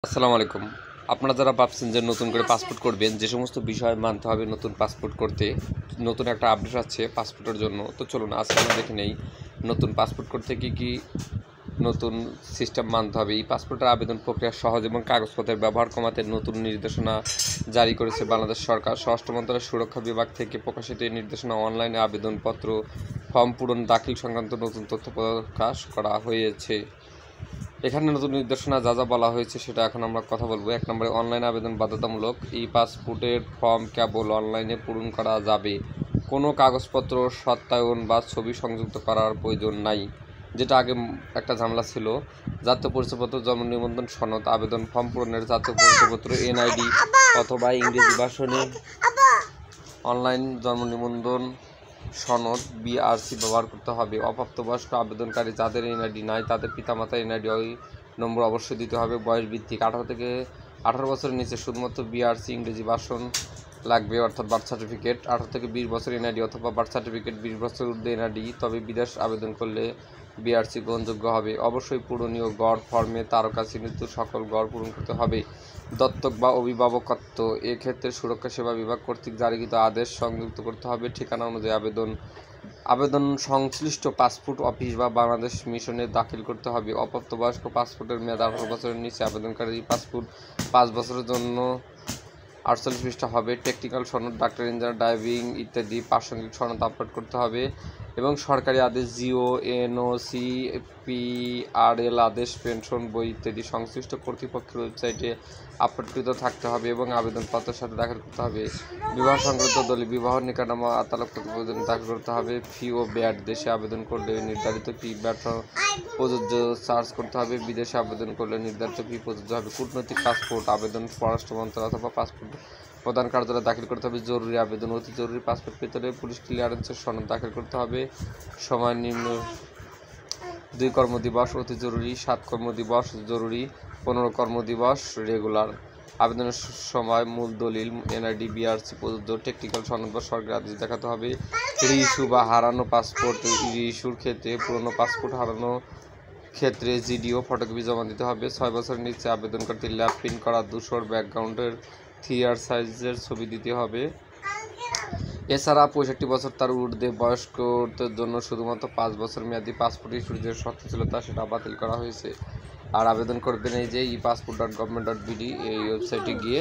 আসসালামু আলাইকুম। আপনারা যারা ভাবছেন যে নতুন করে পাসপোর্ট করবেন, যে সমস্ত বিষয় মানতে হবে নতুন পাসপোর্ট করতে, নতুন একটা আপডেট আছে পাসপোর্টের জন্য। তো চলুন আজকে আমরা দেখে নেই নতুন পাসপোর্ট করতে কী নতুন সিস্টেম মানতে হবে। এই পাসপোর্টের আবেদন প্রক্রিয়া সহজ এবং কাগজপত্রের ব্যবহার কমাতে নতুন নির্দেশনা জারি করেছে বাংলাদেশ সরকার। স্বরাষ্ট্র মন্ত্রণালয়ের সুরক্ষা বিভাগ থেকে প্রকাশিত এই নির্দেশনা অনলাইনে আবেদনপত্র, ফর্ম পূরণ, দাখিল সংক্রান্ত নতুন তথ্য প্রকাশ করা হয়েছে। এখানে নতুন নির্দেশনা যা যা বলা হয়েছে সেটা এখন আমরা কথা বলবো। 1 নম্বরে অনলাইন আবেদন বাধ্যতামূলক। এই পাসপোর্টের ফর্ম কেবল অনলাইনে পূরণ করা যাবে, কোনো কাগজপত্র সত্যায়ন বা ছবি সংযুক্ত করার প্রয়োজন নাই, যেটা আগে একটা ঝামেলা ছিল। জাতীয় পরিচয়পত্র, জন্ম নিবন্ধন সনদ, আবেদন ফর্ম পূরণের জাতীয় পরিচয়পত্র, এনআইডি অথবা ইংরেজি ভাষণে অনলাইন জন্ম নিবন্ধন সনদ বিআরসি ব্যবহার করতে হবে। অপ্রাপ্তবয়স্ক আবেদনকারী যাদের এনআইডি নাই তাদের পিতামাতার এনআইডি নম্বর অবশ্যই দিতে হবে। বয়স ভিত্তিক 18 বছরের নিচে শুধুমাত্র বিআরসি ইংরেজি ভাষণ লাগবে, অর্থাৎ বার্থ সার্টিফিকেট। 18 থেকে 20 বছর এনআইডি অথবা বার্থ সার্টিফিকেট, 20 বছর ঊর্ধ্বে এনআইডি, তবে বিদেশ আবেদন করলে বিআরসি গ্রহণযোগ্য হবে। অবশ্যই পূরণীয় গড় ফর্মে তারকা চিহ্নিত সকল গড় পূরণ করতে হবে। দত্তক বা অভিভাবকত্ব, এক্ষেত্রে সুরক্ষা সেবা বিভাগ কর্তৃক জারিকৃত আদেশ সংযুক্ত করতে হবে। ঠিকানা অনুযায়ী আবেদন সংশ্লিষ্ট পাসপোর্ট অফিস বা বাংলাদেশ মিশনে দাখিল করতে হবে। অপ্রাপ্তবয়স্ক পাসপোর্টের মেয়াদ 18 বছরের নিচে আবেদনকারী পাসপোর্ট 5 বছরের জন্য 48 পৃষ্ঠা হবে। টেকনিক্যাল সনদ, ডাক্তার, ইঞ্জিনিয়ার, ড্রাইভিং ইত্যাদি প্রাসঙ্গিক সনদ আপলোড করতে হবে এবং সরকারি আদেশ, জিও, এনওসি, পিআরএল আদেশ, পেনশন বই ইত্যাদি সংশ্লিষ্ট কর্তৃপক্ষের ওয়েবসাইটে আপলোডকৃত থাকতে হবে এবং আবেদনপত্রের সাথে দাখিল করতে হবে। বিবাহ সংক্রান্ত দলিল, বিবাহ নিকানামা, তালাক প্রতিবেদন দাখিল করতে হবে। ফি ও ব্যাট, দেশে আবেদন করলে নির্ধারিত ফি ব্যাট প্রযোজ্য চার্জ করতে হবে। বিদেশে আবেদন করলে নির্ধারিত ফি প্রযোজ্য হবে। কূটনৈতিক পাসপোর্ট আবেদন স্বরাষ্ট্র মন্ত্রণালয় অথবা পাসপোর্ট প্রধান কার্যালয়ে দাখিল করতে হবে। জরুরি আবেদন, অতি জরুরি পাসপোর্ট পেতে হলে পুলিশ ক্লিয়ারেন্সের সনদ দাখিল করতে হবে। সময় নিম্ন 2 কর্মদিবস অতি জরুরি, 7 কর্মদিবস জরুরি, 15 কর্মদিবস রেগুলার। আবেদনের সময় মূল দলিল, এনআইডি, বিআরসি প্রযোজ্য, টেকনিক্যাল সনদ বা সরকারি আদেশ দেখাতে হবে। রিইস্যু বা হারানো পাসপোর্ট, রিইস্যুর ক্ষেত্রে পুরনো পাসপোর্ট হারানো ক্ষেত্রে জিডিও ফটোকপি জমা দিতে হবে। 6 বছরের নিচে আবেদনকারী ল্যাব প্রিন্ট করা ধূসর ব্যাকগ্রাউন্ডের 3R সাইজের ছবি দিতে হবে। এছাড়া 65 বছর তার ঊর্ধ্বে বয়স্কদের জন্য শুধুমাত্র 5 বছর মেয়াদী পাসপোর্ট ইস্যুর যে শর্ত ছিল তা সেটা বাতিল করা হয়েছে। আর আবেদন করবেন এই যে passport.government.bd এই ওয়েবসাইটে গিয়ে।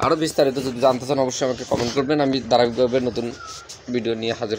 আরও বিস্তারিত যদি জানতে চান অবশ্যই আমাকে কমেন্ট করবেন, আমি ধারাবাহিকভাবে নতুন ভিডিও নিয়ে হাজির